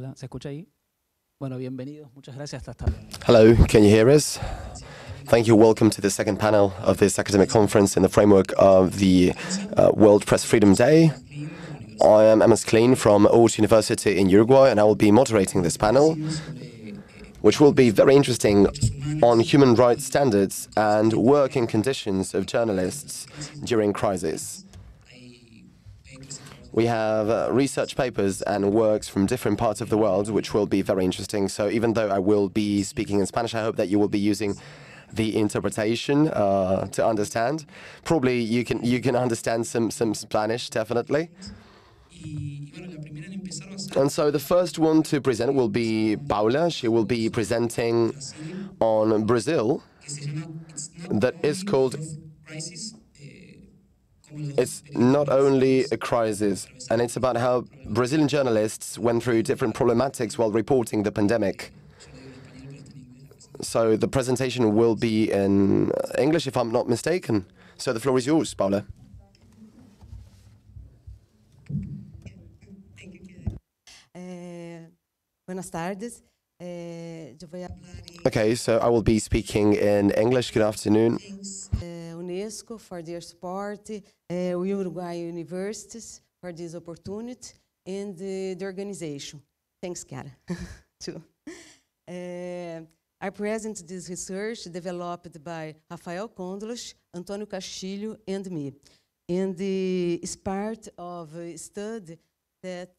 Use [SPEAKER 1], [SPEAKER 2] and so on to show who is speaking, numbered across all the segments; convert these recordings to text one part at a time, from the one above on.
[SPEAKER 1] Hola, ¿se escucha ahí? Bueno, bienvenidos. Muchas gracias. Hasta luego.
[SPEAKER 2] Hello, can you hear us? Thank you. Welcome to the second panel of this academic conference in the framework of the World Press Freedom Day. I am Amos Klein from Old University in Uruguay, and I will be moderating this panel, which will be very interesting on human rights standards and working conditions of journalists during crisis. We have research papers and works from different parts of the world, which will be very interesting. So even though I will be speaking in Spanish, I hope that you will be using the interpretation to understand. Probably you can understand some Spanish, definitely. And so the first one to present will be Paula. She will be presenting on Brazil, that is called It's Not Only a Crisis, and it's about how Brazilian journalists went through different problematics while reporting the pandemic. So the presentation will be in English, if I'm not mistaken. So the floor is yours, Paula.
[SPEAKER 3] Buenas tardes.
[SPEAKER 2] Okay, so I will be speaking in English. Good afternoon.
[SPEAKER 3] UNESCO for their support, Uruguay universities for this opportunity, and the organization. Thanks, Cara. Too. I present this research developed by Rafael Condolos, Antônio Castilho, and me. And it's part of a study that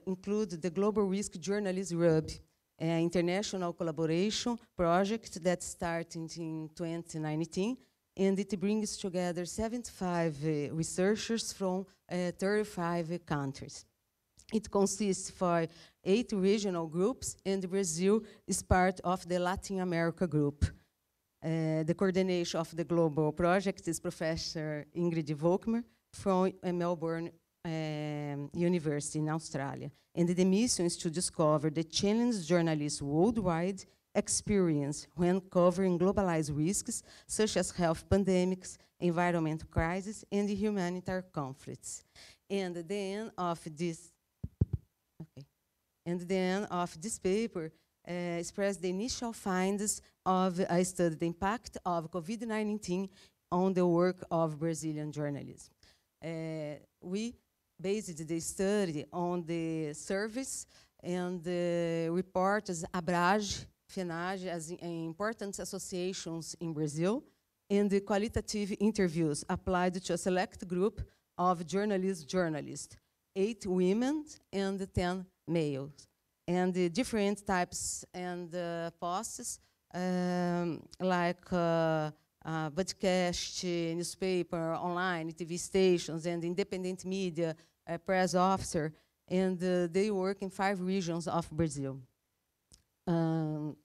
[SPEAKER 3] include the Global Risk Journalism RUB, an international collaboration project that started in 2019, and it brings together 75 researchers from 35 countries. It consists of 8 regional groups, and Brazil is part of the Latin America group. The coordination of the global project is Professor Ingrid Volkmer from Melbourne University in Australia. And the mission is to discover the challenges journalists worldwide experience when covering globalized risks, such as health pandemics, environmental crises, and humanitarian conflicts. And at the end of this, paper expressed the initial findings of a study, the impact of COVID-19 on the work of Brazilian journalism. We based the study on the surveys and the reports ABRAGE, FENAGE, as important associations in Brazil, and the qualitative interviews applied to a select group of journalists, 8 women and 10 males. And the different types and posts, like broadcast, newspaper, online, TV stations, and independent media, press officer, and they work in 5 regions of Brazil. The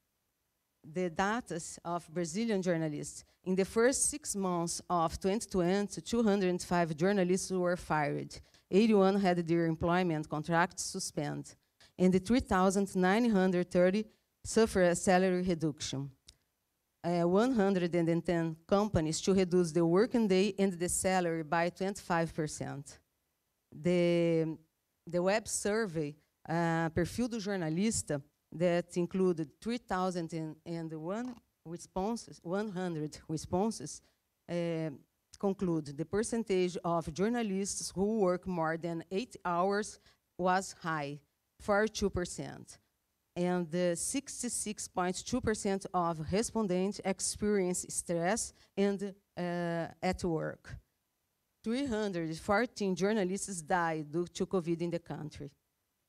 [SPEAKER 3] data of Brazilian journalists. In the first 6 months of 2020, 205 journalists were fired. 81 had their employment contracts suspended, and 3,930 suffered a salary reduction. 110 companies to reduce the working day and the salary by 25%. The web survey, Perfil do Jornalista, that included 3,001 responses, 100 responses, conclude the percentage of journalists who work more than 8 hours was high, 42%. And 66.2% of respondents experience stress and at work. 314 journalists died due to COVID in the country.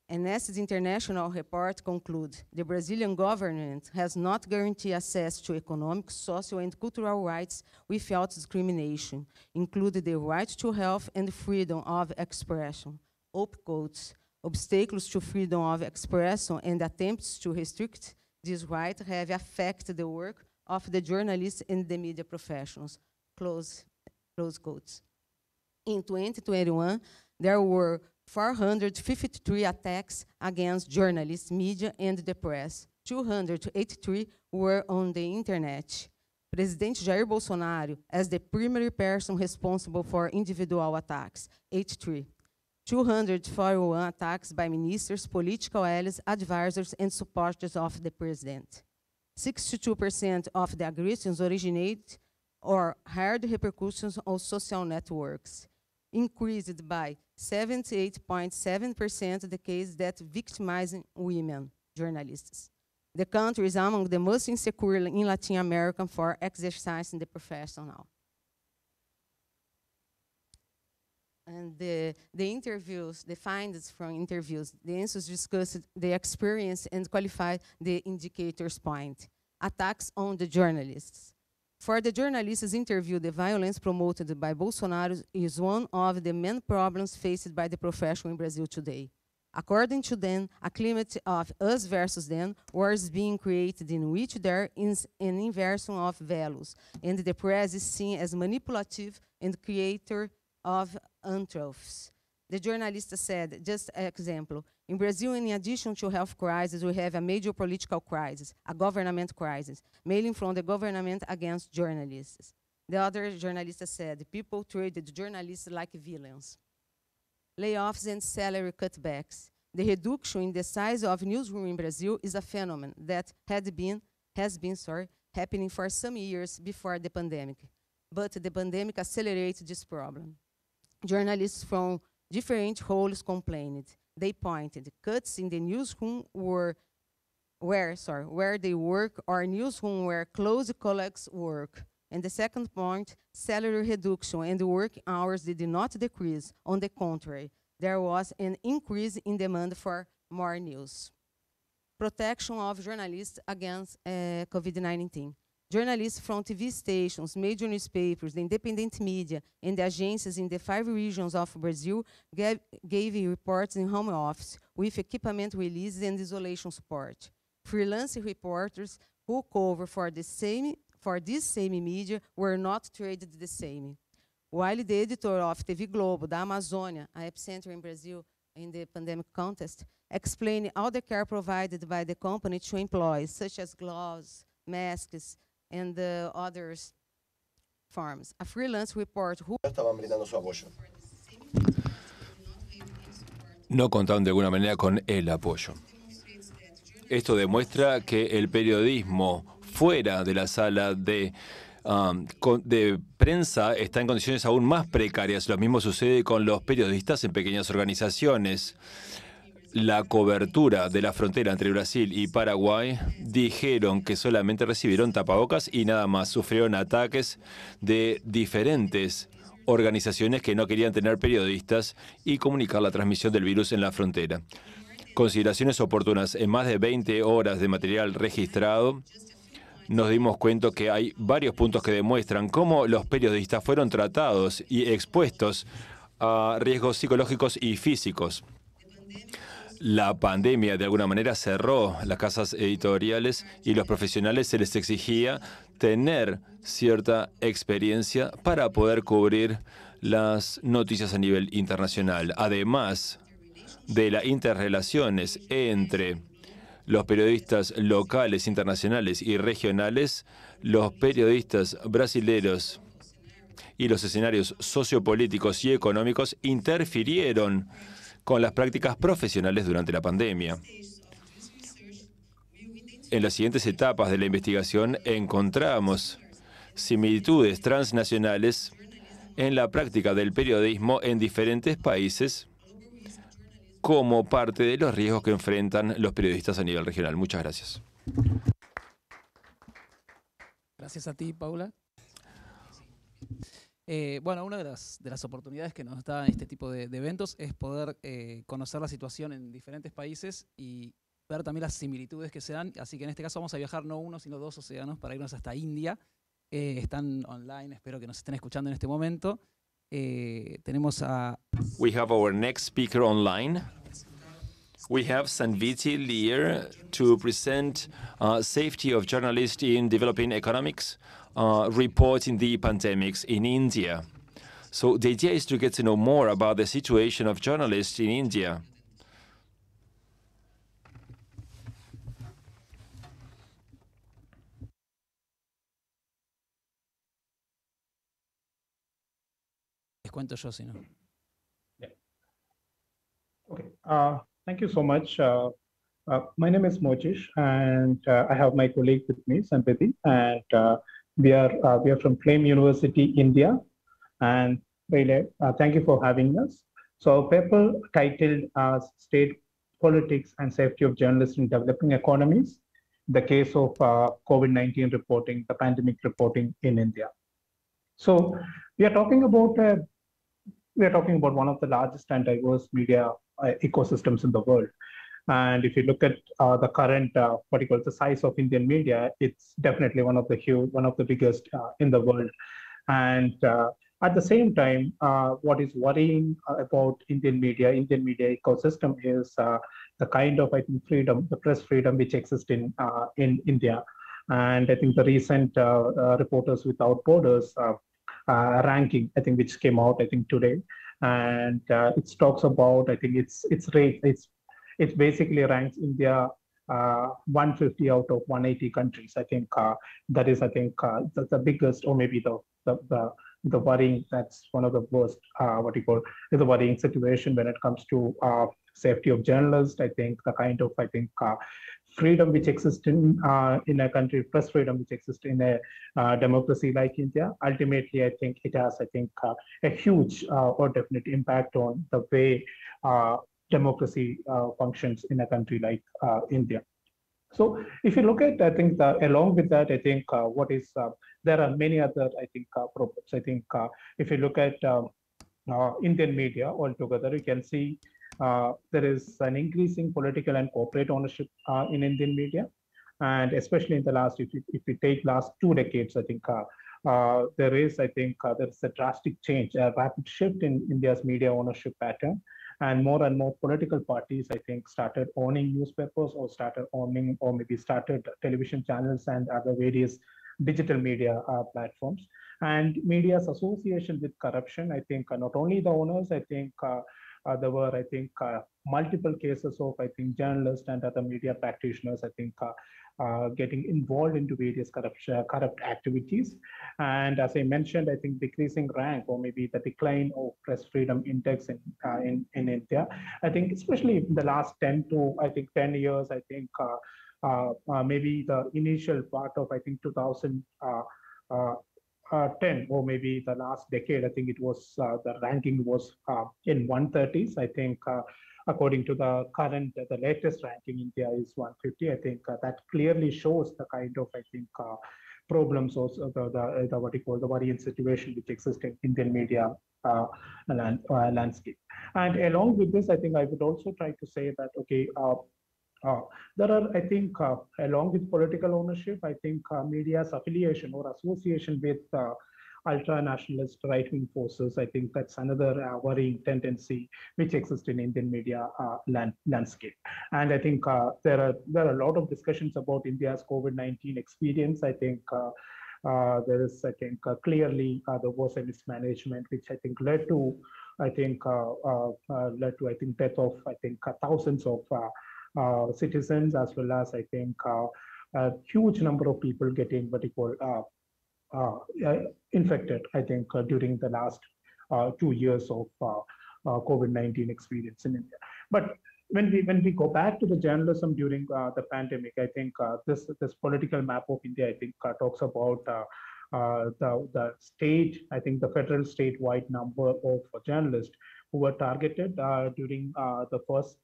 [SPEAKER 3] And as the international report concludes, the Brazilian government has not guaranteed access to economic, social, and cultural rights without discrimination, including the right to health and freedom of expression. Quotes, obstacles to freedom of expression and attempts to restrict this right have affected the work of the journalists and the media professionals. Close quotes. In 2021, there were 453 attacks against journalists, media, and the press. 283 were on the internet. President Jair Bolsonaro, as the primary person responsible for individual attacks, 83. 241 attacks by ministers, political allies, advisors, and supporters of the president. 62% of the aggressions originate or had repercussions on social networks, increased by 78.7% the cases that victimizing women journalists. The country is among the most insecure in Latin America for exercising the professional. And the interviews, the findings from interviews, the answers discussed the experience and qualified the indicators point. Attacks on the journalists. For the journalists interviewed, the violence promoted by Bolsonaro is one of the main problems faced by the profession in Brazil today. According to them, a climate of us versus them was being created in which there is an inversion of values, and the press is seen as manipulative and creator of untruths. The journalist said, just an example, in Brazil, in addition to health crisis, we have a major political crisis, a government crisis, mainly from the government against journalists. The other journalist said, people treated journalists like villains. Layoffs and salary cutbacks. The reduction in the size of newsroom in Brazil is a phenomenon that has been happening for some years before the pandemic. But the pandemic accelerated this problem. Journalists from different roles complained. They pointed cuts in the newsroom where they work or newsroom where close colleagues work. And the second point, salary reduction and working hours did not decrease. On the contrary, there was an increase in demand for more news. Protection of journalists against COVID-19. Journalists from TV stations, major newspapers, the independent media, and the agencies in the 5 regions of Brazil gave reports in home office with equipment releases and isolation support. Freelance reporters who cover for this same media were not treated the same. While the editor of TV Globo, da Amazônia, a epicenter in Brazil in the pandemic context, explained all the care provided by the company to employees, such as gloves, masks, and others farms. A freelance reporter who
[SPEAKER 4] no contaban de alguna manera con el apoyo. Esto demuestra que el periodismo fuera de la sala de prensa está en condiciones aún más precarias. Lo mismo sucede con los periodistas en pequeñas organizaciones. La cobertura de la frontera entre Brasil y Paraguay dijeron que solamente recibieron tapabocas y nada más. Sufrieron ataques de diferentes organizaciones que no querían tener periodistas y comunicar la transmisión del virus en la frontera. Consideraciones oportunas. En más de 20 horas de material registrado, nos dimos cuenta que hay varios puntos que demuestran cómo los periodistas fueron tratados y expuestos a riesgos psicológicos y físicos. La pandemia de alguna manera cerró las casas editoriales y los profesionales se les exigía tener cierta experiencia para poder cubrir las noticias a nivel internacional. Además de las interrelaciones entre los periodistas locales, internacionales y regionales, los periodistas brasileños y los escenarios sociopolíticos y económicos interfirieron con las prácticas profesionales durante la pandemia. En las siguientes etapas de la investigación encontramos similitudes transnacionales en la práctica del periodismo en diferentes países como parte de los riesgos que enfrentan los periodistas a nivel regional. Muchas gracias.
[SPEAKER 1] Gracias a ti, Paula. Bueno, una de las oportunidades que nos da este tipo de eventos es poder conocer la situación en diferentes países y ver también las similitudes que se dan. Así que en este caso vamos a viajar no uno, sino 2 océanos para irnos hasta India. Están online, espero que nos estén escuchando en este momento. Tenemos a...
[SPEAKER 4] We have our next speaker online. We have Sanviti Lear to present safety of journalists in developing economics, reporting the pandemics in India. So the idea is to get to know more about the situation of journalists in India.
[SPEAKER 1] Les cuento yo, si no.
[SPEAKER 5] Thank you so much. My name is Mojish, and I have my colleague with me, Sanpati, and we are from Flame University, India, and really, thank you for having us. So, our paper titled "State Politics and Safety of Journalists in Developing Economies: The Case of COVID-19 Reporting, the Pandemic Reporting in India." So, we are talking about one of the largest and diverse media ecosystems in the world. And if you look at the current, what you call the size of Indian media, it's definitely one of the biggest in the world. And at the same time, what is worrying about Indian media ecosystem is the kind of, I think, freedom, the press freedom which exists in India. And I think the recent Reporters Without Borders ranking, I think, which came out, I think, today, and it talks about, I think, it basically ranks India 150 out of 180 countries. I think that is, I think, the biggest, or maybe the worrying. That's one of the worst, what you call, is the worrying situation when it comes to safety of journalists. I think the kind of, I think, freedom which exists in a country, press freedom which exists in a democracy like India. Ultimately, I think it has, I think, a huge or definite impact on the way democracy functions in a country like India. So if you look at, I think, along with that, I think there are many other, I think, problems. I think if you look at Indian media altogether, you can see there is an increasing political and corporate ownership in Indian media. And especially in the last, if you take last 2 decades, I think there's a drastic change, a rapid shift in India's media ownership pattern. And more political parties, I think, started owning newspapers, or started owning, or maybe started television channels and other various digital media platforms. And media's association with corruption, I think, not only the owners, I think there were, I think, multiple cases of, I think, journalists and other media practitioners, I think, getting involved into various corrupt activities. And as I mentioned, I think decreasing rank, or maybe the decline of press freedom index in India. I think especially in the last 10 years, I think maybe the initial part of, I think, 2010, or maybe the last decade, I think it was the ranking was in 130s. I think according to the latest ranking, India is 150. I think that clearly shows the kind of, I think, problems, also the what you call the worrying situation which exists in Indian media landscape. And along with this, I think I would also try to say that, okay, there are, I think, along with political ownership, I think media's affiliation or association with ultra-nationalist right-wing forces, I think that's another worrying tendency which exists in Indian media landscape. And I think there are a lot of discussions about India's COVID-19 experience. I think there is, I think, clearly there was a mismanagement which I think led to, I think, death of, I think, thousands of citizens, as well as, I think, a huge number of people getting what you call infected, I think, during the last 2 years of COVID-19 experience in India. But when we go back to the journalism during the pandemic, I think this political map of India, I think, talks about the state, I think, the federal statewide number of journalists who were targeted during the first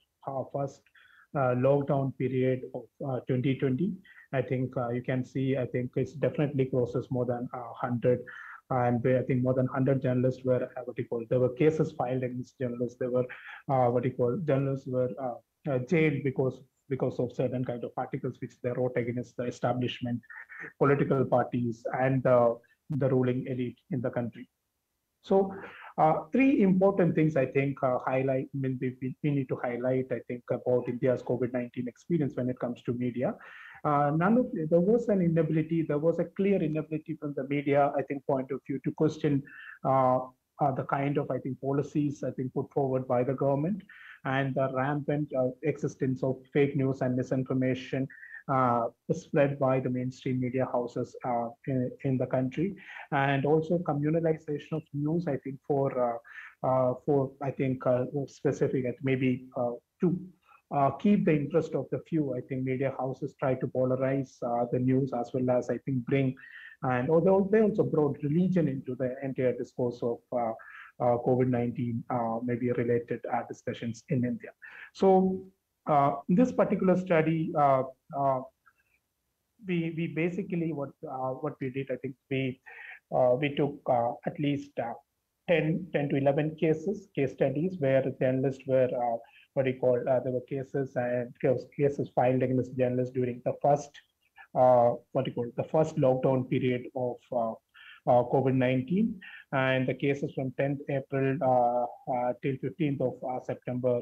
[SPEAKER 5] lockdown period of 2020. I think you can see, I think it's definitely crosses more than 100. And I think more than 100 journalists were there were cases filed against journalists. There were journalists were jailed because of certain kind of articles which they wrote against the establishment, political parties, and the ruling elite in the country. So three important things, I think, we need to highlight, I think, about India's COVID-19 experience when it comes to media. There was a clear inability from the media, I think, point of view to question the kind of, I think, policies, I think, put forward by the government, and the rampant existence of fake news and misinformation spread by the mainstream media houses in the country, and also communalization of news, I think, for for, I think, specific, maybe to keep the interest of the few. I think media houses try to polarize the news, as well as, I think, bring, and although they also brought religion into the entire discourse of COVID-19, maybe related discussions in India. So in this particular study, we basically, what we did, I think we took at least 10 to 11 case studies, where journalists were what do you call, there were cases filed against journalists during the first what do you call, the first lockdown period of COVID-19, and the cases from 10th April till 15th of September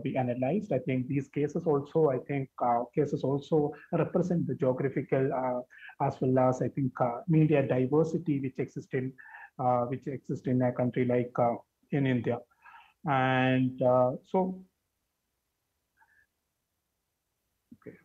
[SPEAKER 5] we analyzed. I think these cases also, I think cases also represent the geographical as well as, I think, media diversity which exists in a country like in India. And so, okay,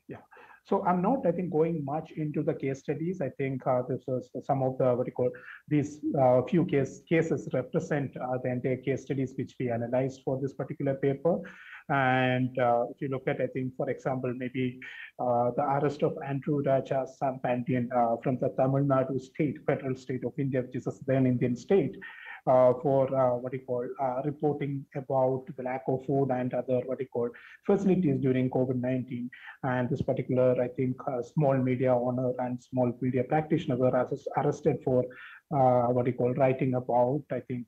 [SPEAKER 5] yeah. So I'm not, I think, going much into the case studies. I think this is some of the, what you call, these few cases represent the entire case studies which we analyzed for this particular paper. And if you look at, I think, for example, maybe the arrest of Andrew Raja Sampandian from the Tamil Nadu state, federal state of India, which is a then Indian state, for what you call reporting about the lack of food and other what you call facilities during COVID-19. And this particular, I think, small media owner and small media practitioner were arrested for what you call writing about, I think,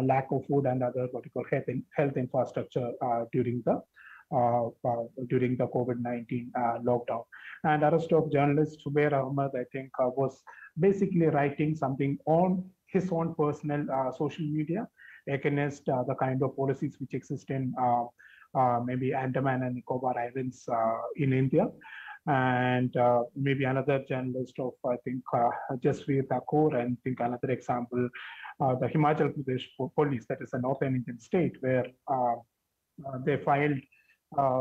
[SPEAKER 5] lack of food and other what you call health infrastructure during the COVID-19 lockdown. And arrest of journalist Zubair Ahmed, I think, was basically writing something on his own personal social media against the kind of policies which exist in maybe Andaman and Nicobar Islands in India. And maybe another journalist of, I think, Jasveer Thakur, and I think another example, the Himachal Pradesh police, that is a northern Indian state, where they filed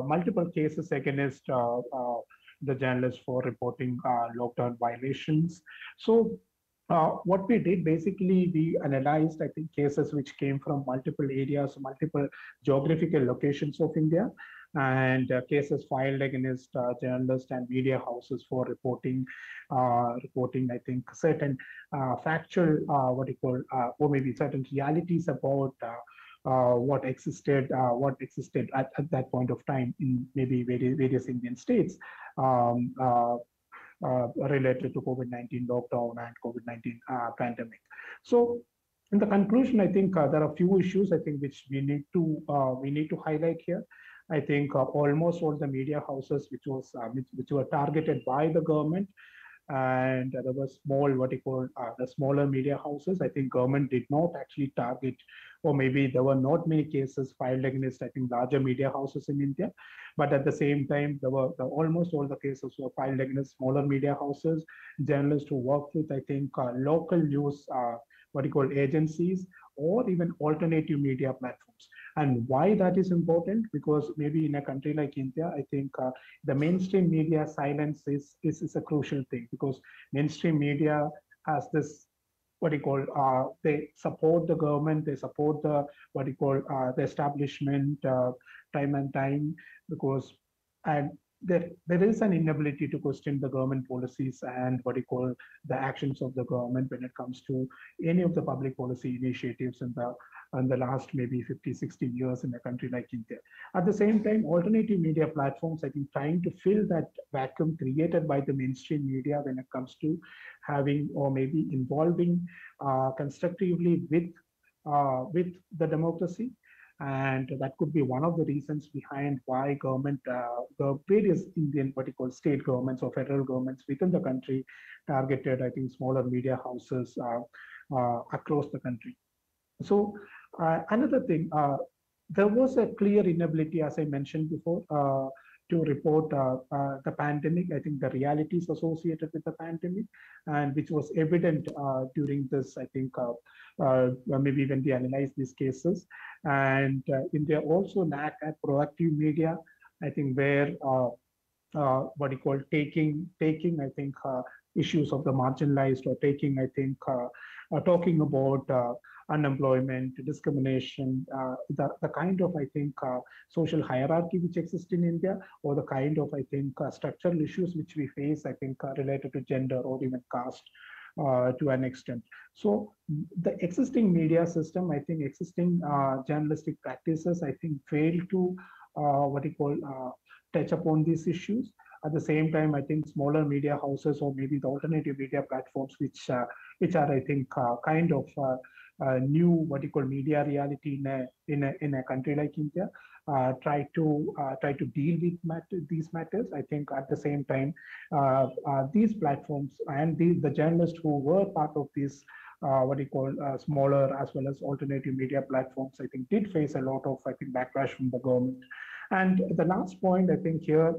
[SPEAKER 5] multiple cases against the journalists for reporting lockdown violations. So what we did, basically, we analyzed, I think, cases which came from multiple areas, multiple geographical locations of India, and cases filed against journalists and media houses for reporting, I think, certain factual, what you call, or maybe certain realities about what existed at that point of time in maybe various Indian states. Related to COVID-19 lockdown and COVID-19 pandemic. So in the conclusion, I think there are a few issues, I think, which we need to highlight here. I think almost all the media houses which were targeted by the government, and there were small, what you call, the smaller media houses. I think government did not actually target, or maybe there were not many cases filed against, I think, larger media houses in India. But at the same time, there were almost all the cases were filed against smaller media houses, journalists who worked with, I think, local news, what you call, agencies, or even alternative media platforms. And why that is important? Because maybe in a country like India, I think the mainstream media silence is a crucial thing, because mainstream media has this, what you call, they support the government, they support the, what you call, the establishment time and time, because, and there is an inability to question the government policies and, what you call, the actions of the government when it comes to any of the public policy initiatives in the last maybe 50, 60 years in a country like India. At the same time, alternative media platforms, I think, trying to fill that vacuum created by the mainstream media when it comes to having, or maybe involving constructively with the democracy. And that could be one of the reasons behind why government, the various Indian, what you call, state governments or federal governments within the country targeted, I think, smaller media houses across the country. So another thing, there was a clear inability, as I mentioned before, to report the pandemic. I think the realities associated with the pandemic, and which was evident during this, I think, maybe when we analyze these cases. And India also lacked a proactive media, I think, where what you call, taking, I think, issues of the marginalized, or taking, I think, talking about unemployment, discrimination, the kind of, I think, social hierarchy which exists in India, or the kind of, I think, structural issues which we face, I think, related to gender or even caste to an extent. So the existing media system, I think, existing journalistic practices, I think, fail to what you call touch upon these issues. At the same time, I think smaller media houses or maybe the alternative media platforms, which are, I think, kind of new what you call media reality in a country like India, try to deal with these matters. I think at the same time, these platforms and the journalists who were part of these what you call smaller as well as alternative media platforms, I think, did face a lot of, I think, backlash from the government. And the last point, I think, here,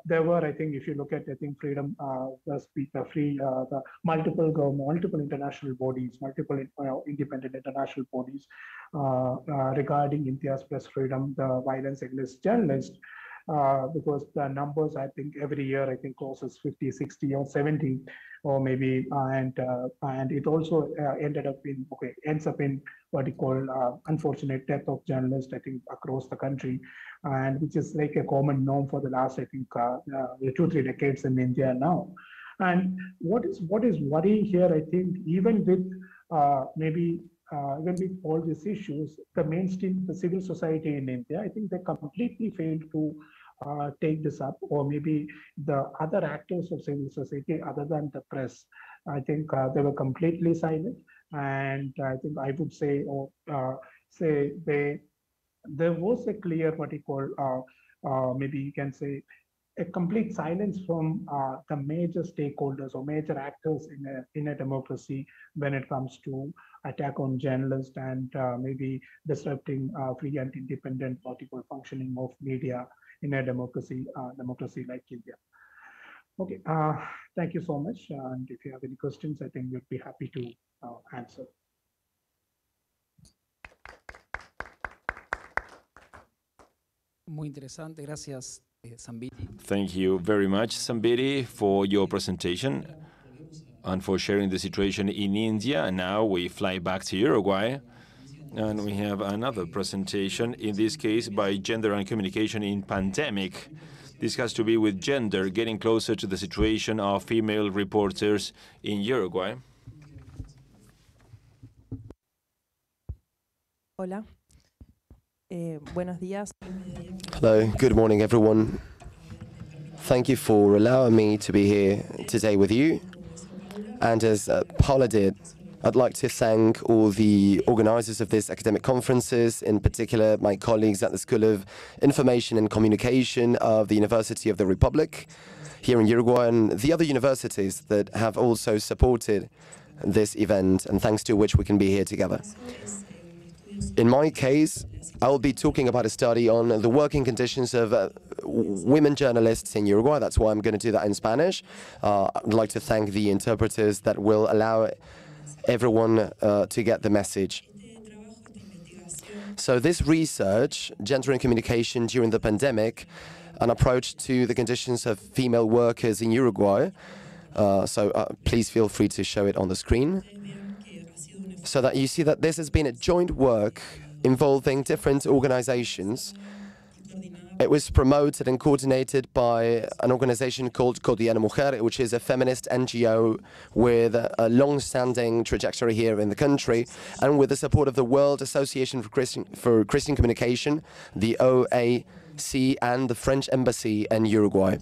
[SPEAKER 5] there were, I think, if you look at, I think, freedom, the speaker, the multiple international bodies, multiple independent international bodies regarding India's press freedom, the violence against journalists, because the numbers, I think, every year, I think, crosses 50, 60, or 70, or maybe, and it also ends up in what you call unfortunate death of journalists, I think, across the country, and which is like a common norm for the last, I think, 2-3 decades in India now. And what is worrying here, I think, even with even with all these issues, the mainstream, the civil society in India, I think they completely failed to take this up, or maybe the other actors of civil society other than the press. I think they were completely silent, and I think I would say, or say there was a clear what you call maybe you can say a complete silence from the major stakeholders or major actors in a democracy when it comes to attack on journalists and maybe disrupting free and independent political functioning of media in a democracy like India. Okay, thank you so much. And if you have any questions, I think we'd be happy to answer.
[SPEAKER 1] Muy interesante, gracias, Zambiti.
[SPEAKER 4] Thank you very much, Zambiti, for your presentation and for sharing the situation in India. And now we fly back to Uruguay, and we have another presentation, in this case by Gender and Communication in Pandemic. This has to be with gender, getting closer to the situation of female reporters in Uruguay.
[SPEAKER 6] Hola. Buenos días.
[SPEAKER 2] Hello, good morning, everyone. Thank you for allowing me to be here today with you. And as Paula did, I'd like to thank all the organizers of this academic conferences, in particular my colleagues at the School of Information and Communication of the University of the Republic here in Uruguay, and the other universities that have also supported this event, and thanks to which we can be here together. In my case, I will be talking about a study on the working conditions of women journalists in Uruguay. That's why I'm going to do that in Spanish. I'd like to thank the interpreters that will allow everyone to get the message. So this research, Gender and Communication During the Pandemic, an approach to the conditions of female workers in Uruguay. Please feel free to show it on the screen, so that you see that this has been a joint work involving different organizations. It was promoted and coordinated by an organization called Cotidiano Mujer, which is a feminist NGO with a long-standing trajectory here in the country, and with the support of the World Association for Christian Communication, the OAC, and the French Embassy in Uruguay.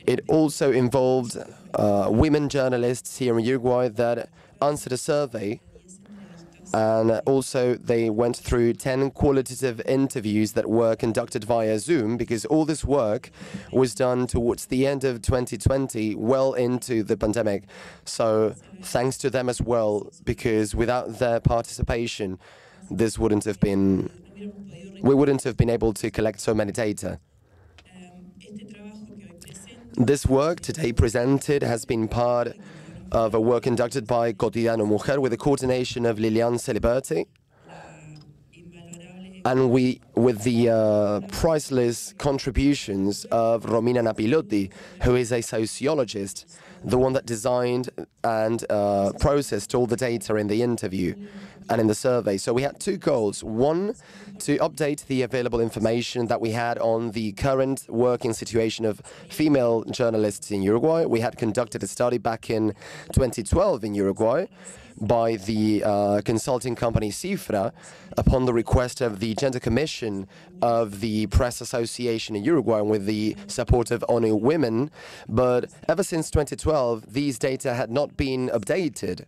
[SPEAKER 2] It also involved women journalists here in Uruguay that answered a survey, and also they went through 10 qualitative interviews that were conducted via Zoom, because all this work was done towards the end of 2020, well into the pandemic. So thanks to them as well, because without their participation, we wouldn't have been able to collect so many data. This work today presented has been part of a work conducted by Cotidiano Mujer with the coordination of Lilian Celiberti, and with the priceless contributions of Romina Napilotti, who is a sociologist the one that designed and processed all the data in the interview and in the survey. So we had two goals. One, to update the available information that we had on the current working situation of female journalists in Uruguay. We had conducted a study back in 2012 in Uruguay by the consulting company Cifra upon the request of the Gender Commission of the Press Association in Uruguay and with the support of ONU Women. But ever since 2012, these data had not been updated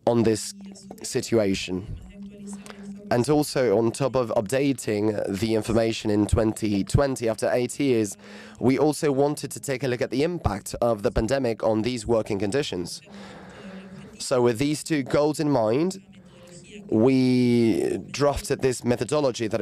[SPEAKER 2] on this situation. And also, on top of updating the information in 2020, after 8 years, we also wanted to take a look at the impact of the pandemic on these working conditions. So with these two goals in mind, we drafted this methodology that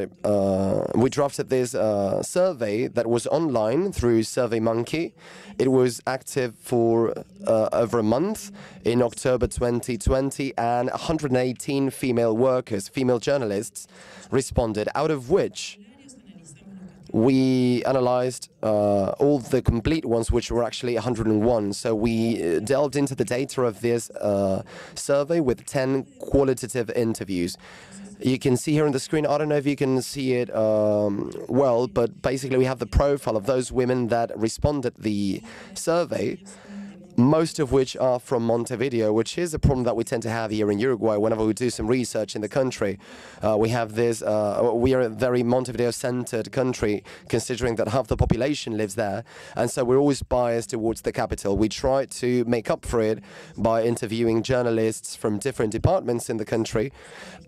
[SPEAKER 2] survey that was online through SurveyMonkey. It was active for over a month in October 2020, and 118 female workers, female journalists, responded, out of which we analyzed all the complete ones, which were actually 101. So we delved into the data of this survey with 10 qualitative interviews. You can see here on the screen, I don't know if you can see it well, but basically we have the profile of those women that responded the survey, most of which are from Montevideo, which is a problem that we tend to have here in Uruguay whenever we do some research in the country. We are a very Montevideo-centered country, considering that half the population lives there, and so we're always biased towards the capital. We try to make up for it by interviewing journalists from different departments in the country,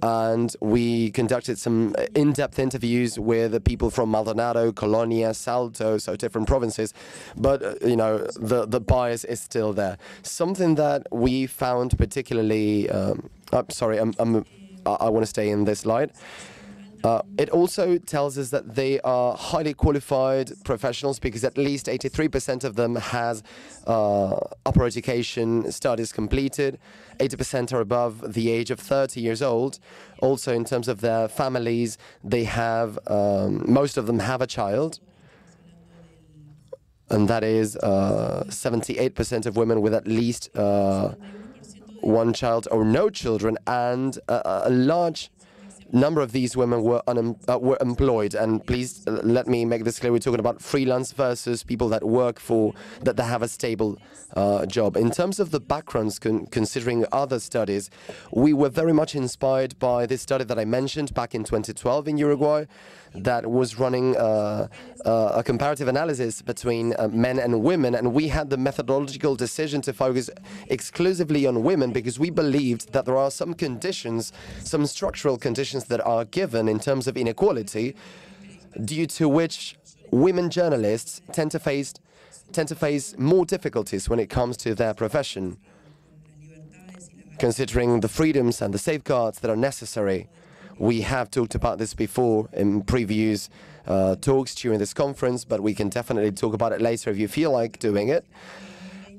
[SPEAKER 2] and we conducted some in-depth interviews with the people from Maldonado, Colonia, Salto, so different provinces, but you know, the bias is still there. Something that we found particularly, I want to stay in this slide. It also tells us that they are highly qualified professionals, because at least 83% of them has upper education studies completed. 80% are above the age of 30 years old. Also, in terms of their families, they have, most of them have a child. And that is 78% of women with at least one child or no children, and a large number of these women were employed. And please let me make this clear: we're talking about freelance versus people that work that have a stable job. In terms of the backgrounds, considering other studies, we were very much inspired by this study that I mentioned back in 2012 in Uruguay, that was running a comparative analysis between men and women, and we had the methodological decision to focus exclusively on women, because we believed that there are some conditions, some structural conditions that are given in terms of inequality, due to which women journalists tend to face more difficulties when it comes to their profession, considering the freedoms and the safeguards that are necessary. We have talked about this before in previous talks during this conference, but we can definitely talk about it later if you feel like doing it.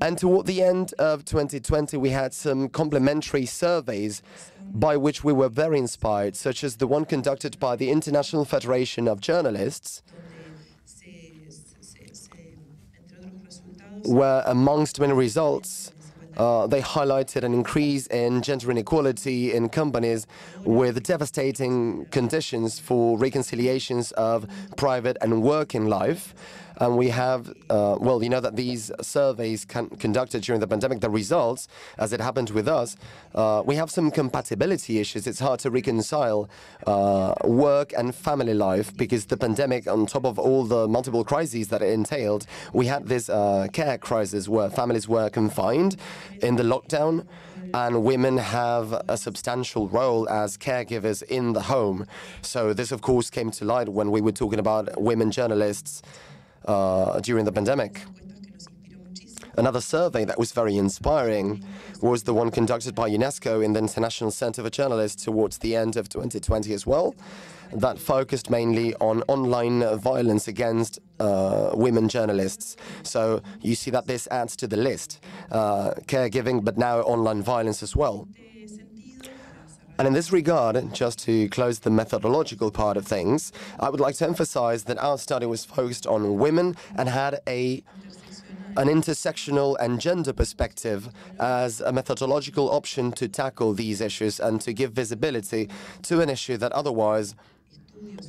[SPEAKER 2] And toward the end of 2020, we had some complementary surveys by which we were very inspired, such as the one conducted by the International Federation of Journalists, where amongst many results, they highlighted an increase in gender inequality in companies with devastating conditions for reconciliations of private and working life. And we have, well, you know that these surveys conducted during the pandemic, the results, as it happened with us, we have some compatibility issues. It's hard to reconcile work and family life, because the pandemic, on top of all the multiple crises that it entailed, we had this care crisis where families were confined in the lockdown, and women have a substantial role as caregivers in the home. So this, of course, came to light when we were talking about women journalists during the pandemic. Another survey that was very inspiring was the one conducted by UNESCO in the International Center for Journalists towards the end of 2020 as well, that focused mainly on online violence against women journalists. So you see that this adds to the list, caregiving, but now online violence as well. And in this regard, just to close the methodological part of things, I would like to emphasize that our study was focused on women and had a an intersectional and gender perspective as a methodological option to tackle these issues and to give visibility to an issue that otherwise,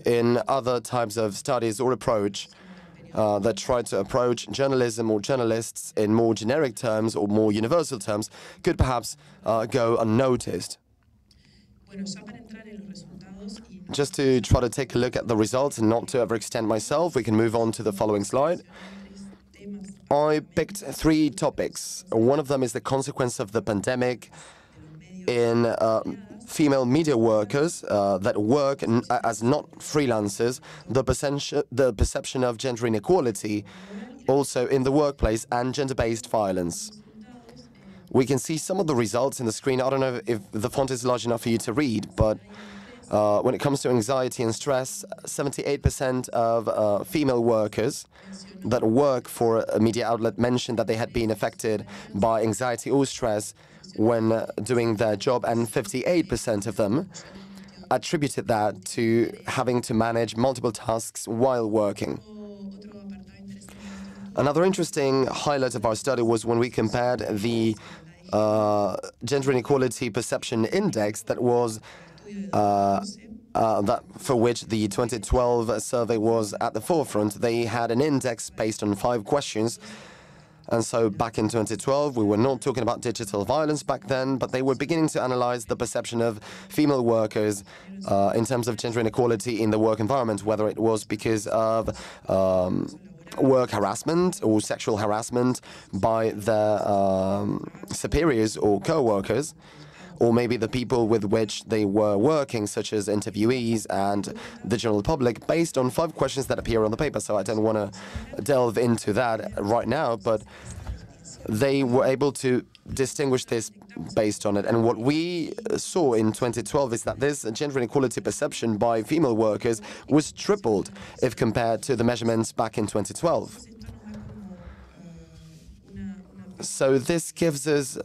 [SPEAKER 2] in other types of studies or approach, that try to approach journalism or journalists in more generic terms or more universal terms, could perhaps go unnoticed. Just to try to take a look at the results and not to overextend myself, we can move on to the following slide. I picked 3 topics. One of them is the consequence of the pandemic in female media workers that work as not freelancers, the perception of gender inequality also in the workplace, and gender-based violence. We can see some of the results in the screen. I don't know if the font is large enough for you to read, but when it comes to anxiety and stress, 78% of female workers that work for a media outlet mentioned that they had been affected by anxiety or stress when doing their job, and 58% of them attributed that to having to manage multiple tasks while working. Another interesting highlight of our study was when we compared the gender inequality perception index that was that for which the 2012 survey was at the forefront. They had an index based on 5 questions. And so back in 2012, we were not talking about digital violence back then, but they were beginning to analyze the perception of female workers in terms of gender inequality in the work environment, whether it was because of work harassment or sexual harassment by their superiors or co-workers, or maybe the people with which they were working, such as interviewees and the general public, based on 5 questions that appear on the paper. So I don't want to delve into that right now, but they were able to distinguish this based on it. And what we saw in 2012 is that this gender inequality perception by female workers was tripled if compared to the measurements back in 2012. So this gives us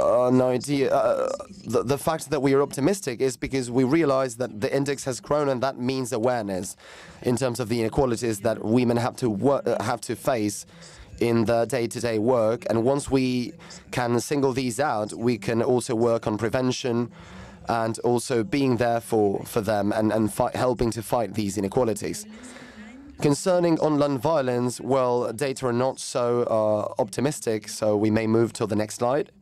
[SPEAKER 2] an idea. The fact that we are optimistic is because we realize that the index has grown, and that means awareness in terms of the inequalities that women have to face in their day-to-day work. And once we can single these out, we can also work on prevention and also being there for them and helping to fight these inequalities. Concerning online violence, well, data are not so optimistic, so we may move to the next slide.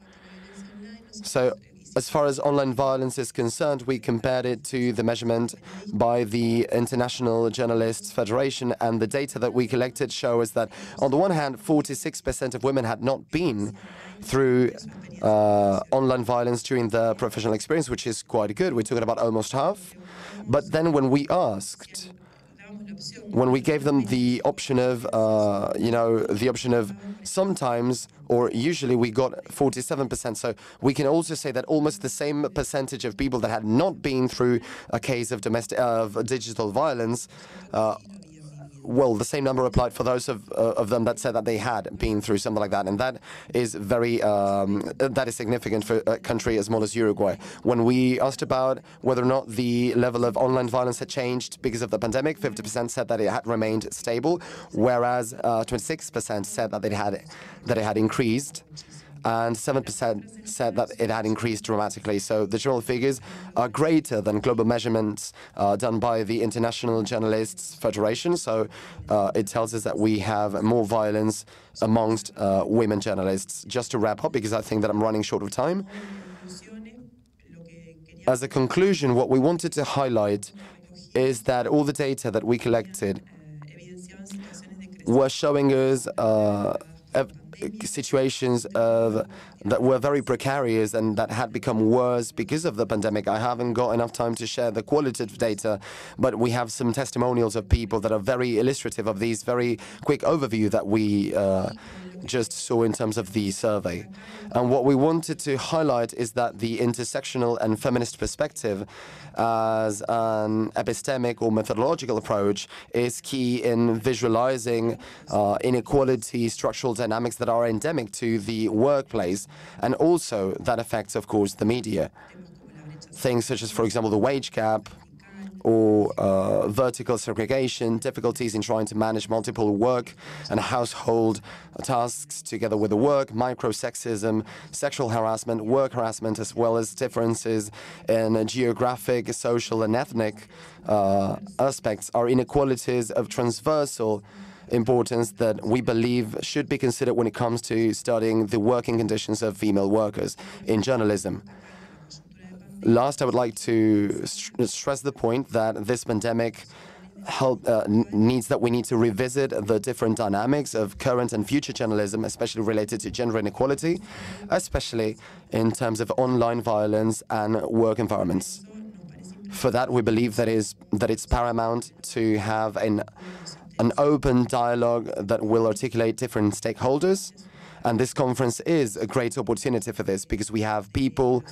[SPEAKER 2] So as far as online violence is concerned, we compared it to the measurement by the International Journalists Federation, and the data that we collected show us that, on the one hand, 46% of women had not been through online violence during their professional experience, which is quite good. We're talking about almost half. But then when we gave them the option of, the option of sometimes or usually, we got 47%. So we can also say that almost the same percentage of people that had not been through a case of digital violence, well, the same number applied for those of them that said that they had been through something like that, and that is very that is significant for a country as small as Uruguay. When we asked about whether or not the level of online violence had changed because of the pandemic, 50% said that it had remained stable, whereas 26% said that it had increased, and 7% said that it had increased dramatically. So the general figures are greater than global measurements done by the International Journalists Federation. So it tells us that we have more violence amongst women journalists. Just to wrap up, because I think that I'm running short of time. As a conclusion, what we wanted to highlight is that all the data that we collected were showing us situations that were very precarious and that had become worse because of the pandemic. I haven't got enough time to share the qualitative data, but we have some testimonials of people that are very illustrative of these very quick overview that we just saw in terms of the survey. And what we wanted to highlight is that the intersectional and feminist perspective as an epistemic or methodological approach is key in visualizing inequality, structural dynamics that are endemic to the workplace, and also that affects, of course, the media. Things such as, for example, the wage gap, or vertical segregation, difficulties in trying to manage multiple work and household tasks together with the work, microsexism, sexual harassment, work harassment, as well as differences in geographic, social, and ethnic aspects are inequalities of transversal importance that we believe should be considered when it comes to studying the working conditions of female workers in journalism. Last, I would like to stress the point that this pandemic needs that we need to revisit the different dynamics of current and future journalism, especially related to gender inequality, especially in terms of online violence and work environments. For that, we believe that it's paramount to have an open dialogue that will articulate different stakeholders. And this conference is a great opportunity for this because we have people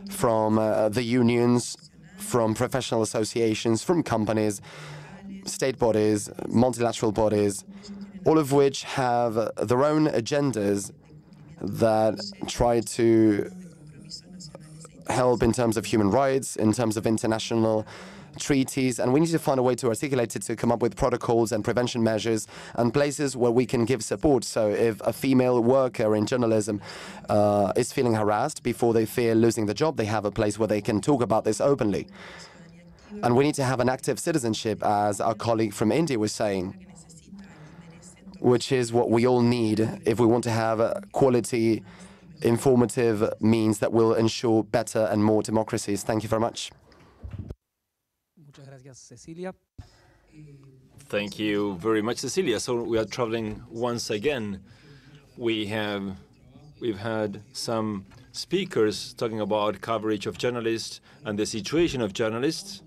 [SPEAKER 2] from the unions, from professional associations, from companies, state bodies, multilateral bodies, all of which have their own agendas that try to help in terms of human rights, in terms of international treaties, and we need to find a way to articulate it to come up with protocols and prevention measures and places where we can give support. So if a female worker in journalism is feeling harassed before they fear losing the job, they have a place where they can talk about this openly. And we need to have an active citizenship, as our colleague from India was saying, which is what we all need if we want to have quality, informative means that will ensure better and more democracies. Thank you very much.
[SPEAKER 1] Muchas gracias, Cecilia.
[SPEAKER 4] Thank you very much, Cecilia. So we are traveling once again. We've had some speakers talking about coverage of journalists and the situation of journalists.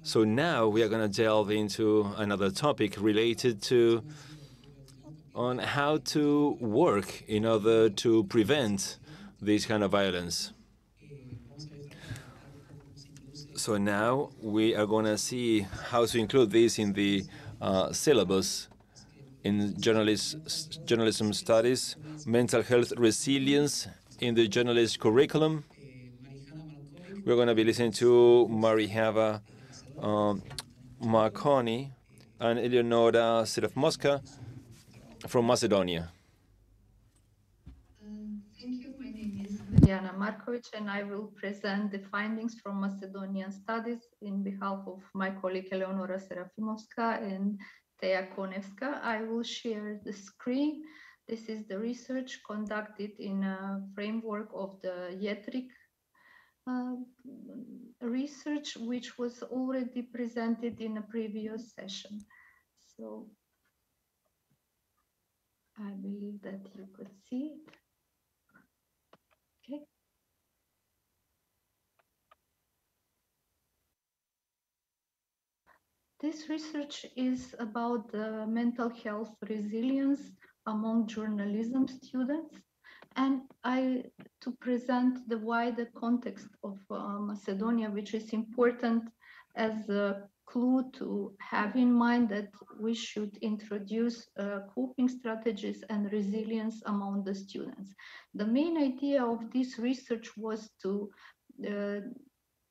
[SPEAKER 4] So now we are going to delve into another topic related to on how to work in order to prevent this kind of violence. So now we are going to see how to include this in the syllabus in journalism studies, mental health resilience in the journalist curriculum. We're going to be listening to Marihava Marconi and Eleonora Serafmoska from Macedonia.
[SPEAKER 7] Thank you. My name is Diana Markovic, and I will present the findings from Macedonian studies in behalf of my colleague Eleonora Serafimovska and Teja Konevska. I will share the screen. This is the research conducted in a framework of the YETRIC research, which was already presented in a previous session. So I believe that you could see it. Okay. This research is about the mental health resilience among journalism students, and to present the wider context of Macedonia, which is important as a clue to have in mind that we should introduce coping strategies and resilience among the students. The main idea of this research was to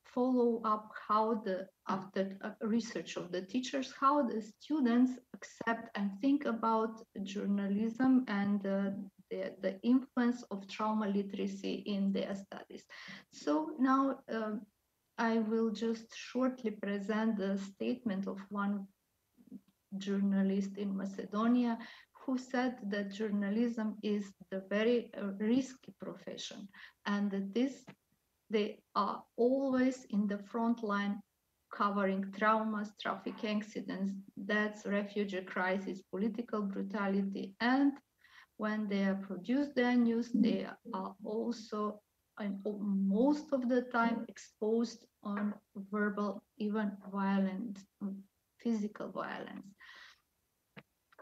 [SPEAKER 7] follow up how after research of the teachers, how the students accept and think about journalism and the influence of trauma literacy in their studies. So now I will just shortly present the statement of one journalist in Macedonia who said that journalism is the very risky profession and that they are always in the front line covering traumas, traffic accidents, deaths, refugee crisis, political brutality, and when they produce their news, they are also, and most of the time, exposed on verbal, even violent, physical violence.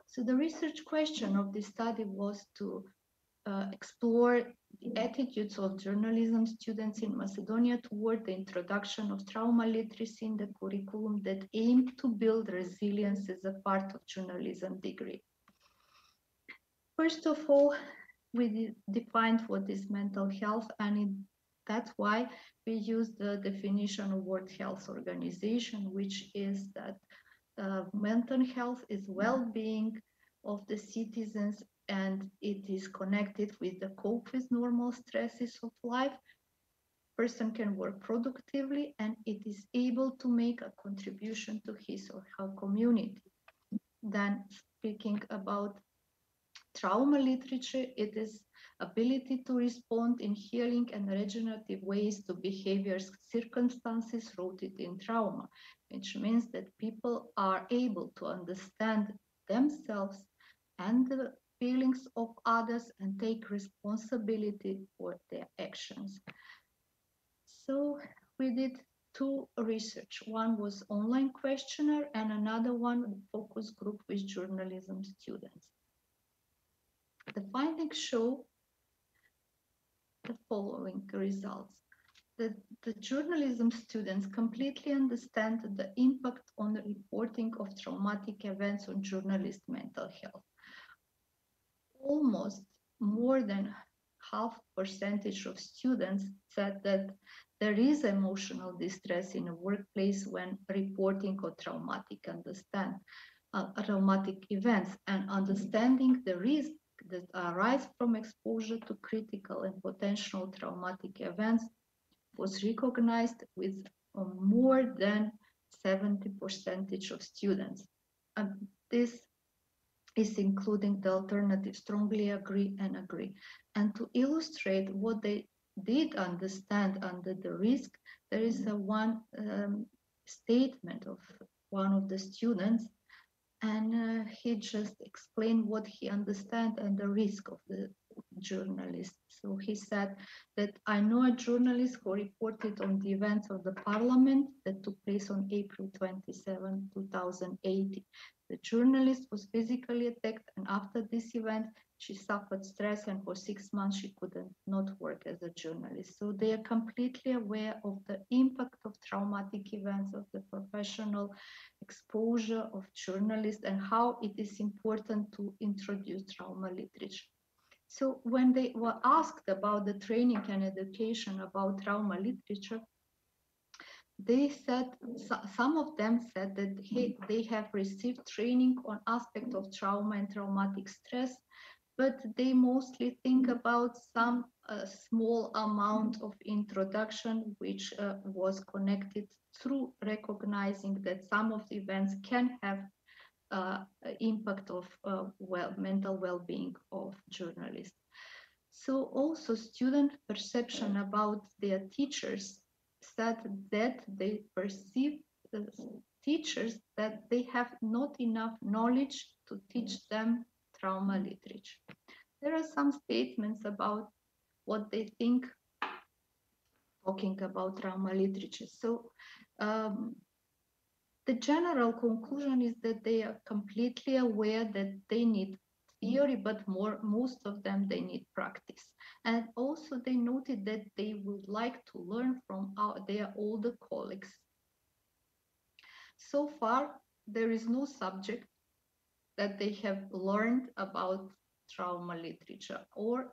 [SPEAKER 7] So the research question of this study was to explore the attitudes of journalism students in Macedonia toward the introduction of trauma literacy in the curriculum that aimed to build resilience as a part of journalism degree. First of all, we defined what is mental health, and That's why we use the definition of World Health Organization, which is that mental health is well-being of the citizens, and it is connected with the cope with normal stresses of life. Person can work productively, and it is able to make a contribution to his or her community. Then, speaking about trauma literature, it is ability to respond in healing and regenerative ways to behaviors, circumstances rooted in trauma, which means that people are able to understand themselves and the feelings of others and take responsibility for their actions. So we did two research. One was online questionnaire and another one focus group with journalism students. The findings show the following results. The journalism students completely understand the impact on the reporting of traumatic events on journalist mental health. Almost more than half percentage of students said that there is emotional distress in a workplace when reporting of traumatic events, and understanding the risk that arise from exposure to critical and potential traumatic events was recognized with more than 70% of students. And this is including the alternative strongly agree and agree. And to illustrate what they did understand under the risk, there is one statement of one of the students, and he just explained what he understands and the risk of the journalist. So he said that I know a journalist who reported on the events of the parliament that took place on April 27, 2018. The journalist was physically attacked, and after this event, she suffered stress, and for 6 months she couldn't not work as a journalist. So they are completely aware of the impact of traumatic events, of the professional exposure of journalists, and how it is important to introduce trauma literature. So when they were asked about the training and education about trauma literature, they said, some of them said that they have received training on aspects of trauma and traumatic stress, but they mostly think about some small amount of introduction, which was connected through recognizing that some of the events can have impact of mental well-being of journalists. So also student perception about their teachers said that they perceive teachers that they have not enough knowledge to teach them trauma literature. There are some statements about what they think talking about trauma literature. So the general conclusion is that they are completely aware that they need theory, but most of them, they need practice. And also they noted that they would like to learn from their older colleagues. So far, there is no subject that they have learned about trauma literature or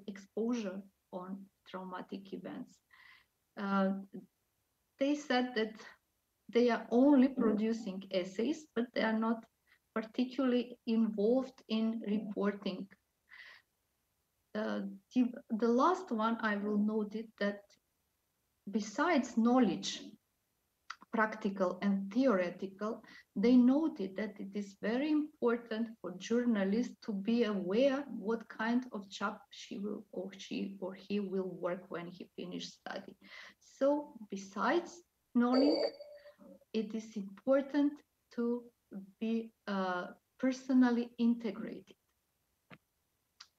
[SPEAKER 7] exposure on traumatic events. They said that they are only producing essays, but they are not particularly involved in reporting. The last one I will note it that besides knowledge, practical and theoretical, they noted that it is very important for journalists to be aware what kind of job she or he will work when he finishes study. So besides knowing, it is important to be personally integrated.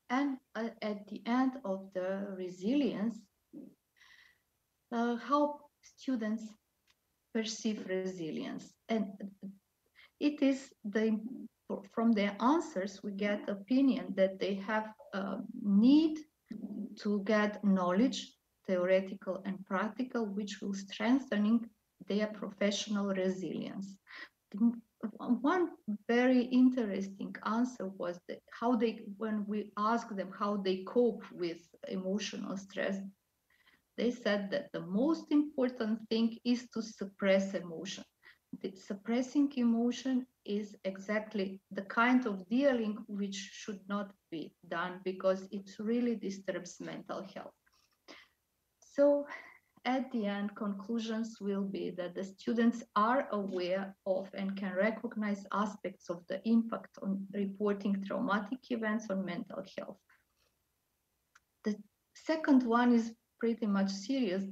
[SPEAKER 7] And at the end of the resilience, how students perceive resilience. And it is from their answers, we get opinion that they have need to get knowledge, theoretical and practical, which will strengthening their professional resilience. One very interesting answer was that when we asked them how they cope with emotional stress, They said that the most important thing is to suppress emotion. Suppressing emotion is exactly the kind of dealing which should not be done because it really disturbs mental health. So at the end, conclusions will be that the students are aware of and can recognize aspects of the impact on reporting traumatic events on mental health. The second one is pretty much serious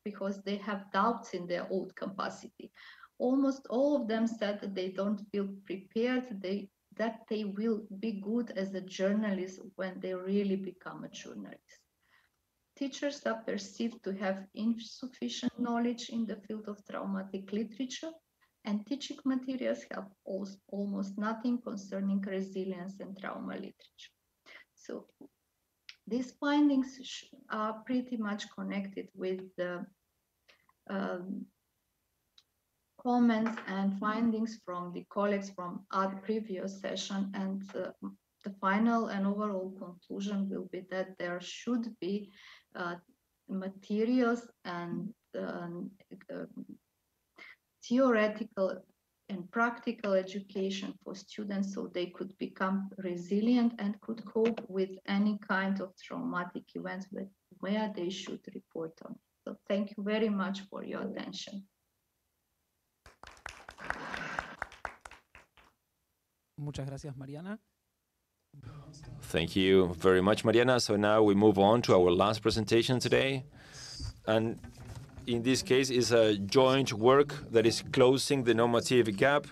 [SPEAKER 7] because they have doubts in their own capacity. Almost all of them said that they don't feel prepared, that they will be good as a journalist when they really become a journalist. Teachers are perceived to have insufficient knowledge in the field of traumatic literature, and teaching materials have almost nothing concerning resilience and trauma literature. So these findings are pretty much connected with the comments and findings from the colleagues from our previous session, and the final and overall conclusion will be that there should be materials and theoretical and practical education for students so they could become resilient and could cope with any kind of traumatic events where they should report on. So thank you very much for your attention.
[SPEAKER 1] Muchas gracias, Mariana.
[SPEAKER 4] Thank you very much, Mariana. So now we move on to our last presentation today. And in this case, is a joint work that is closing the normative gap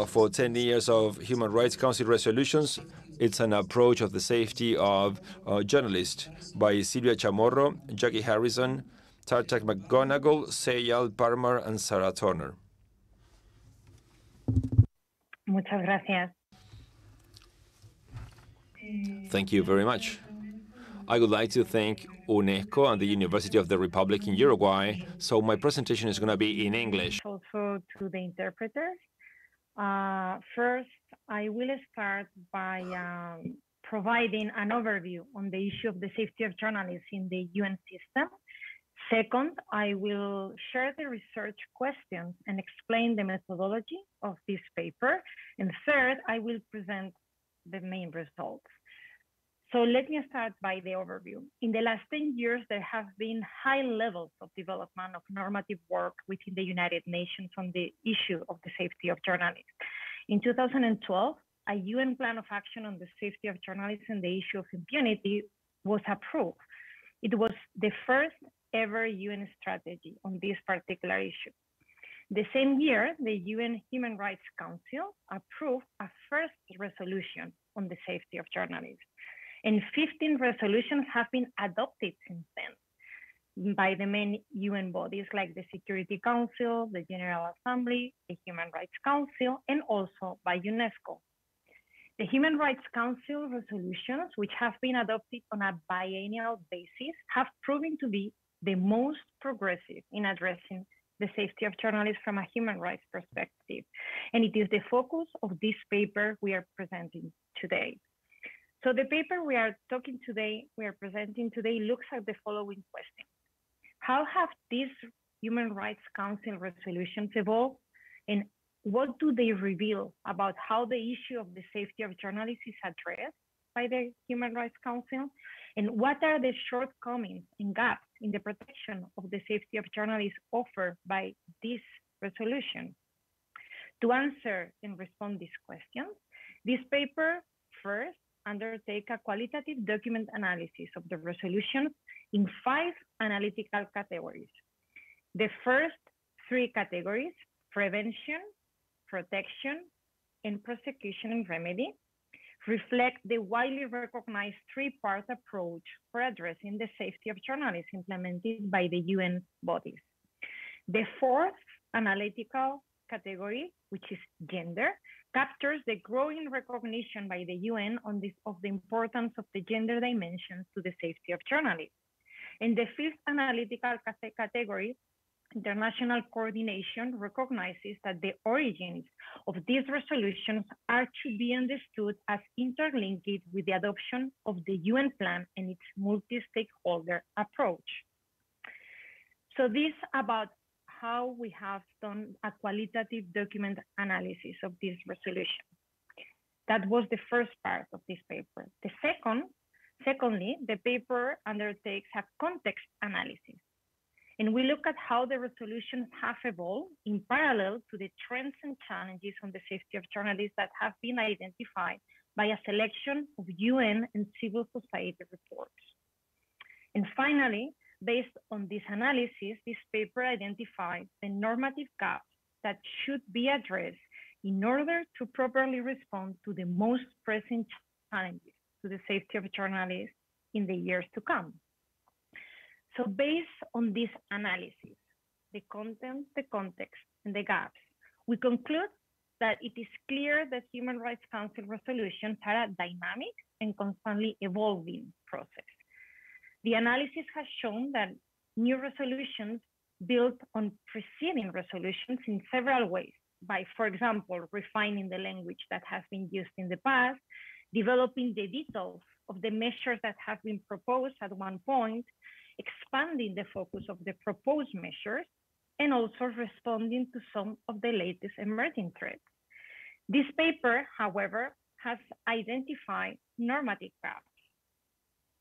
[SPEAKER 4] for 10 years of Human Rights Council resolutions. It's an approach of the safety of journalists by Silvia Chamorro, Jackie Harrison, Tartak McGonigal, Seyal Parmar, and Sarah Turner.
[SPEAKER 8] Muchas gracias.
[SPEAKER 4] Thank you very much. I would like to thank UNESCO and the University of the Republic in Uruguay. So my presentation is going to be in English.
[SPEAKER 8] Also to the interpreters. First, I will start by providing an overview on the issue of the safety of journalists in the UN system. Second, I will share the research questions and explain the methodology of this paper. And third, I will present the main results. So let me start by the overview. In the last 10 years, there have been high levels of development of normative work within the United Nations on the issue of the safety of journalists. In 2012, a UN plan of action on the safety of journalists and the issue of impunity was approved. It was the first ever UN strategy on this particular issue. The same year, the UN Human Rights Council approved a first resolution on the safety of journalists. And 15 resolutions have been adopted since then by the main UN bodies like the Security Council, the General Assembly, the Human Rights Council, and also by UNESCO. The Human Rights Council resolutions, which have been adopted on a biennial basis, have proven to be the most progressive in addressing the safety of journalists from a human rights perspective. And it is the focus of this paper we are presenting today. So the paper we are presenting today looks at the following questions. How have these Human Rights Council resolutions evolved? And what do they reveal about how the issue of the safety of journalists is addressed by the Human Rights Council? And what are the shortcomings and gaps in the protection of the safety of journalists offered by this resolution? To answer and respond these questions, this paper first undertake a qualitative document analysis of the resolutions in 5 analytical categories. The first 3 categories, prevention, protection, and prosecution and remedy, reflect the widely recognized 3-part approach for addressing the safety of journalists implemented by the UN bodies. The fourth analytical category, which is gender, captures the growing recognition by the UN of the importance of the gender dimensions to the safety of journalists. And the 5th analytical category, international coordination, recognizes that the origins of these resolutions are to be understood as interlinked with the adoption of the UN plan and its multi-stakeholder approach. So this about how we have done a qualitative document analysis of this resolution. That was the first part of this paper. Secondly, the paper undertakes a context analysis. And we look at how the resolutions have evolved in parallel to the trends and challenges on the safety of journalists that have been identified by a selection of UN and civil society reports. And finally, based on this analysis, this paper identified the normative gaps that should be addressed in order to properly respond to the most pressing challenges to the safety of journalists in the years to come. So based on this analysis, the content, the context, and the gaps, we conclude that it is clear that Human Rights Council resolutions are a dynamic and constantly evolving process. The analysis has shown that new resolutions build on preceding resolutions in several ways by, for example, refining the language that has been used in the past, developing the details of the measures that have been proposed at one point, expanding the focus of the proposed measures, and also responding to some of the latest emerging threats. This paper, however, has identified normative gaps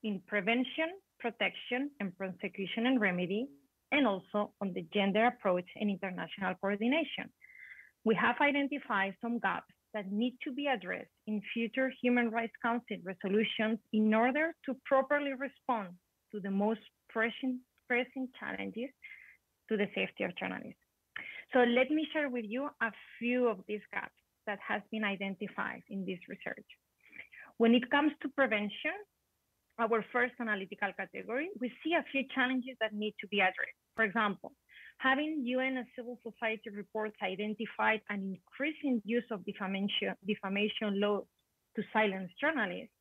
[SPEAKER 8] in prevention, protection, and prosecution and remedy, and also on the gender approach and international coordination. We have identified some gaps that need to be addressed in future Human Rights Council resolutions in order to properly respond to the most pressing challenges to the safety of journalists. So let me share with you a few of these gaps that has been identified in this research. When it comes to prevention, our first analytical category, we see a few challenges that need to be addressed. For example, having UN and civil society reports identified an increasing use of defamation laws to silence journalists,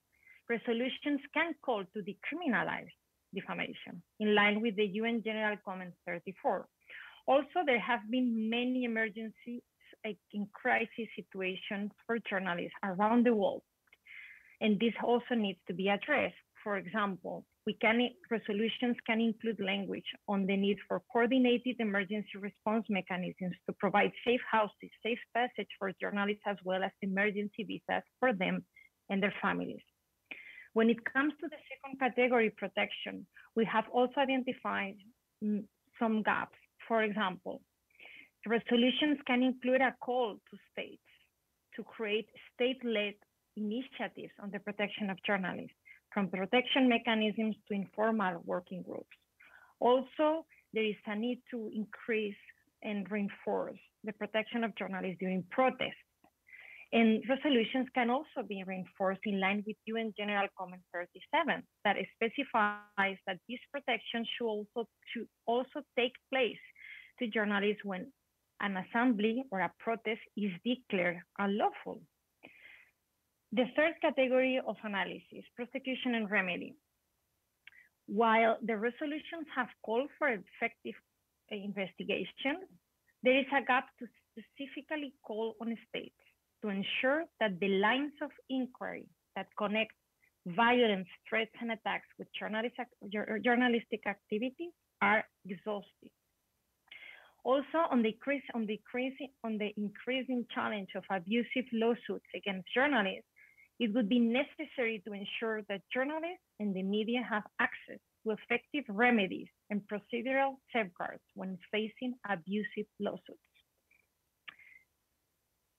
[SPEAKER 8] resolutions can call to decriminalize defamation in line with the UN General Comment 34. Also, there have been many emergencies in crisis situations for journalists around the world. And this also needs to be addressed. For example, resolutions can include language on the need for coordinated emergency response mechanisms to provide safe houses, safe passage for journalists, as well as emergency visas for them and their families. When it comes to the second category, protection, we have also identified some gaps. For example, resolutions can include a call to states to create state-led initiatives on the protection of journalists, from protection mechanisms to informal working groups. Also, there is a need to increase and reinforce the protection of journalists during protests. And resolutions can also be reinforced in line with UN General Comment 37 that specifies that this protection should also take place to journalists when an assembly or a protest is declared unlawful. The third category of analysis, prosecution and remedy. While the resolutions have called for effective investigation, there is a gap to specifically call on states to ensure that the lines of inquiry that connect violence, threats, and attacks with journalistic activities are exhausted. Also, on the increasing challenge of abusive lawsuits against journalists, it would be necessary to ensure that journalists and the media have access to effective remedies and procedural safeguards when facing abusive lawsuits.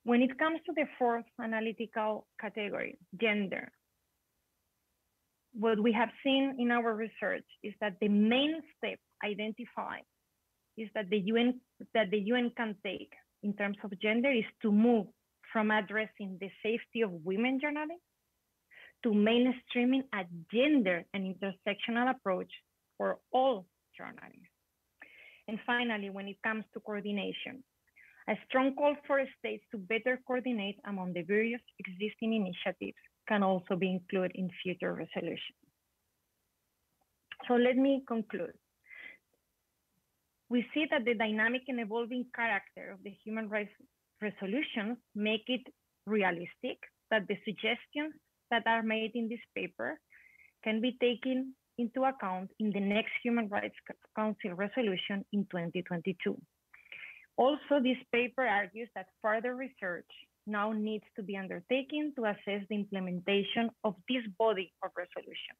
[SPEAKER 8] When it comes to the fourth analytical category, gender, what we have seen in our research is that the main step identified is that the UN can take in terms of gender is to move from addressing the safety of women journalists to mainstreaming a gender and intersectional approach for all journalists. And finally, when it comes to coordination, a strong call for states to better coordinate among the various existing initiatives can also be included in future resolutions. So let me conclude. We see that the dynamic and evolving character of the human rights resolutions make it realistic that the suggestions that are made in this paper can be taken into account in the next Human Rights Council resolution in 2022. Also, this paper argues that further research now needs to be undertaken to assess the implementation of this body of resolution,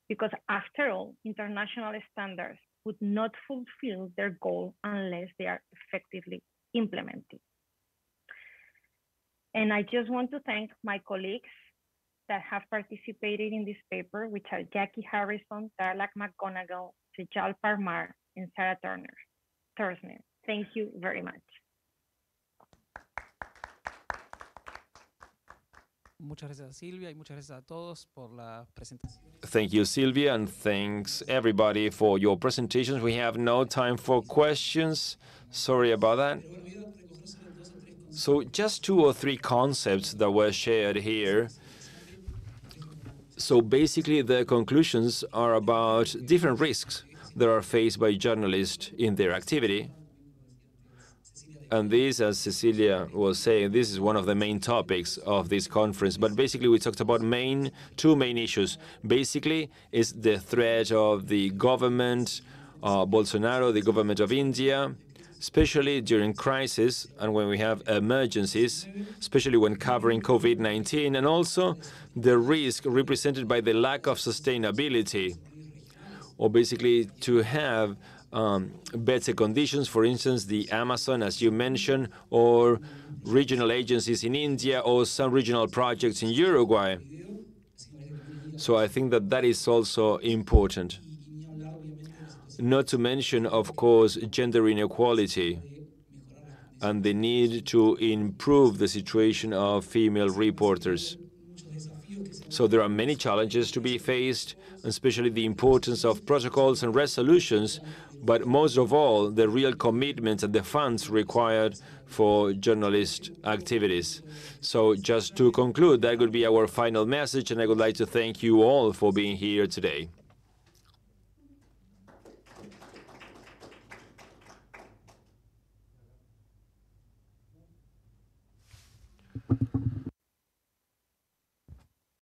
[SPEAKER 8] because after all, international standards would not fulfill their goal unless they are effectively implemented. And I just want to thank my colleagues that have participated in this paper, which are Jackie Harrison, Darla McGonigal, Sejal Parmar, and Sarah Thursner. Thank you very much.
[SPEAKER 1] Muchas gracias, Silvia, y muchas gracias a todos por la presentación.
[SPEAKER 4] Thank you, Sylvia, and thanks everybody for your presentations. We have no time for questions. Sorry about that. So just 2 or 3 concepts that were shared here. So basically, the conclusions are about different risks that are faced by journalists in their activity. And this, as Cecilia was saying, this is one of the main topics of this conference. But basically, we talked about 2 main issues. Basically, is the threat of the government, Bolsonaro, the government of India, especially during crisis and when we have emergencies, especially when covering COVID-19, and also the risk represented by the lack of sustainability, or basically to have better conditions, for instance, the Amazon, as you mentioned, or regional agencies in India, or some regional projects in Uruguay. So I think that that is also important. Not to mention, of course, gender inequality and the need to improve the situation of female reporters. So there are many challenges to be faced, especially the importance of protocols and resolutions, but most of all, the real commitment and the funds required for journalist activities. So just to conclude, that would be our final message, and I would like to thank you all for being here today.